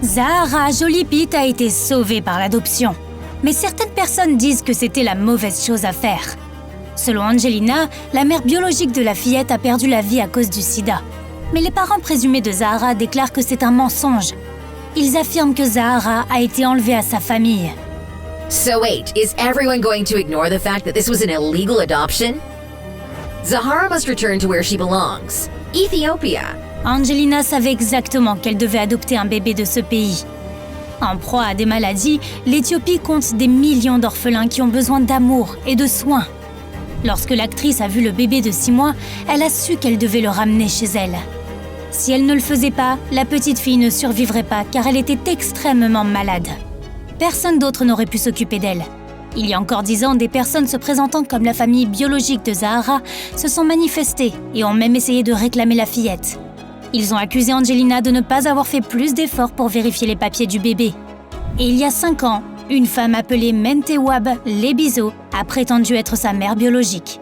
Zahara Jolie Pete a été sauvée par l'adoption. Mais certaines personnes disent que c'était la mauvaise chose à faire. Selon Angelina, la mère biologique de la fillette a perdu la vie à cause du sida. Mais les parents présumés de Zahara déclarent que c'est un mensonge. Ils affirment que Zahara a été enlevée à sa famille. So wait, is everyone going to ignore the fact that this was an illegal adoption? Zahara must return to where she belongs, Ethiopia. Angelina savait exactement qu'elle devait adopter un bébé de ce pays. En proie à des maladies, l'Éthiopie compte des millions d'orphelins qui ont besoin d'amour et de soins. Lorsque l'actrice a vu le bébé de 6 mois, elle a su qu'elle devait le ramener chez elle. Si elle ne le faisait pas, la petite fille ne survivrait pas car elle était extrêmement malade. Personne d'autre n'aurait pu s'occuper d'elle. Il y a encore 10 ans, des personnes se présentant comme la famille biologique de Zahara se sont manifestées et ont même essayé de réclamer la fillette. Ils ont accusé Angelina de ne pas avoir fait plus d'efforts pour vérifier les papiers du bébé. Et il y a 5 ans, une femme appelée Mentewab Lebizo a prétendu être sa mère biologique.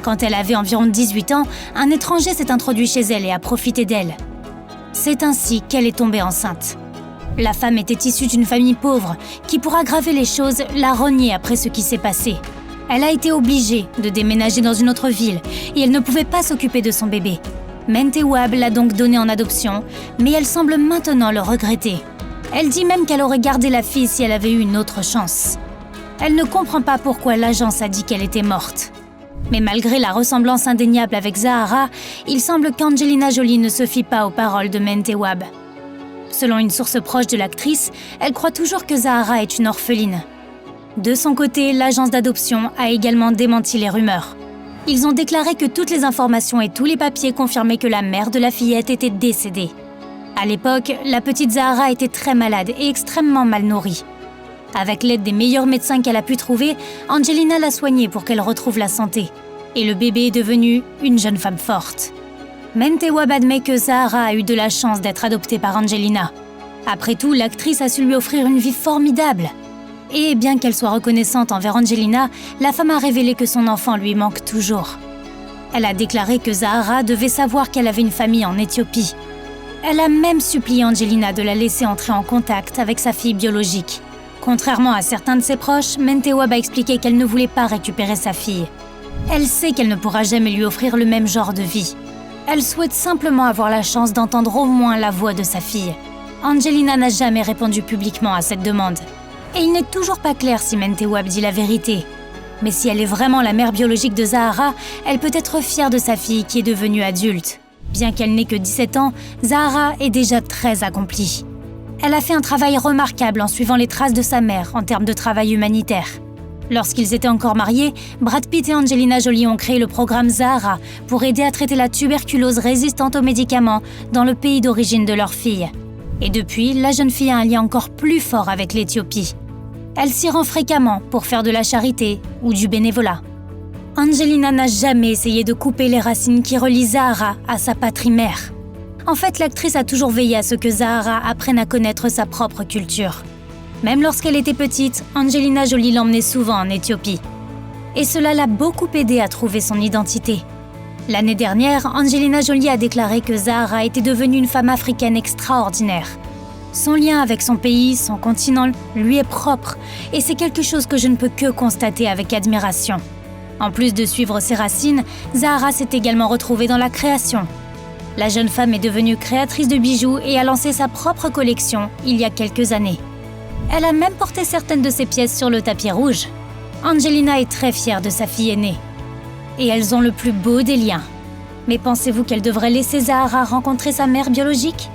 Quand elle avait environ 18 ans, un étranger s'est introduit chez elle et a profité d'elle. C'est ainsi qu'elle est tombée enceinte. La femme était issue d'une famille pauvre qui, pour aggraver les choses, l'a reniée après ce qui s'est passé. Elle a été obligée de déménager dans une autre ville et elle ne pouvait pas s'occuper de son bébé. Mentewab l'a donc donné en adoption, mais elle semble maintenant le regretter. Elle dit même qu'elle aurait gardé la fille si elle avait eu une autre chance. Elle ne comprend pas pourquoi l'agence a dit qu'elle était morte. Mais malgré la ressemblance indéniable avec Zahara, il semble qu'Angelina Jolie ne se fie pas aux paroles de Mentewab. Selon une source proche de l'actrice, elle croit toujours que Zahara est une orpheline. De son côté, l'agence d'adoption a également démenti les rumeurs. Ils ont déclaré que toutes les informations et tous les papiers confirmaient que la mère de la fillette était décédée. À l'époque, la petite Zahara était très malade et extrêmement mal nourrie. Avec l'aide des meilleurs médecins qu'elle a pu trouver, Angelina l'a soignée pour qu'elle retrouve la santé. Et le bébé est devenu une jeune femme forte. Mentewab admet que Zahara a eu de la chance d'être adoptée par Angelina. Après tout, l'actrice a su lui offrir une vie formidable. Et bien qu'elle soit reconnaissante envers Angelina, la femme a révélé que son enfant lui manque toujours. Elle a déclaré que Zahara devait savoir qu'elle avait une famille en Éthiopie. Elle a même supplié Angelina de la laisser entrer en contact avec sa fille biologique. Contrairement à certains de ses proches, Mentewab a expliqué qu'elle ne voulait pas récupérer sa fille. Elle sait qu'elle ne pourra jamais lui offrir le même genre de vie. Elle souhaite simplement avoir la chance d'entendre au moins la voix de sa fille. Angelina n'a jamais répondu publiquement à cette demande. Et il n'est toujours pas clair si Mentewab dit la vérité. Mais si elle est vraiment la mère biologique de Zahara, elle peut être fière de sa fille qui est devenue adulte. Bien qu'elle n'ait que 17 ans, Zahara est déjà très accomplie. Elle a fait un travail remarquable en suivant les traces de sa mère en termes de travail humanitaire. Lorsqu'ils étaient encore mariés, Brad Pitt et Angelina Jolie ont créé le programme Zahara pour aider à traiter la tuberculose résistante aux médicaments dans le pays d'origine de leur fille. Et depuis, la jeune fille a un lien encore plus fort avec l'Éthiopie. Elle s'y rend fréquemment pour faire de la charité ou du bénévolat. Angelina n'a jamais essayé de couper les racines qui relient Zahara à sa patrie mère. En fait, l'actrice a toujours veillé à ce que Zahara apprenne à connaître sa propre culture. Même lorsqu'elle était petite, Angelina Jolie l'emmenait souvent en Éthiopie. Et cela l'a beaucoup aidée à trouver son identité. L'année dernière, Angelina Jolie a déclaré que Zahara était devenue une femme africaine extraordinaire. Son lien avec son pays, son continent, lui est propre, et c'est quelque chose que je ne peux que constater avec admiration. En plus de suivre ses racines, Zahara s'est également retrouvée dans la création. La jeune femme est devenue créatrice de bijoux et a lancé sa propre collection il y a quelques années. Elle a même porté certaines de ses pièces sur le tapis rouge. Angelina est très fière de sa fille aînée. Et elles ont le plus beau des liens. Mais pensez-vous qu'elle devrait laisser Zahara rencontrer sa mère biologique ?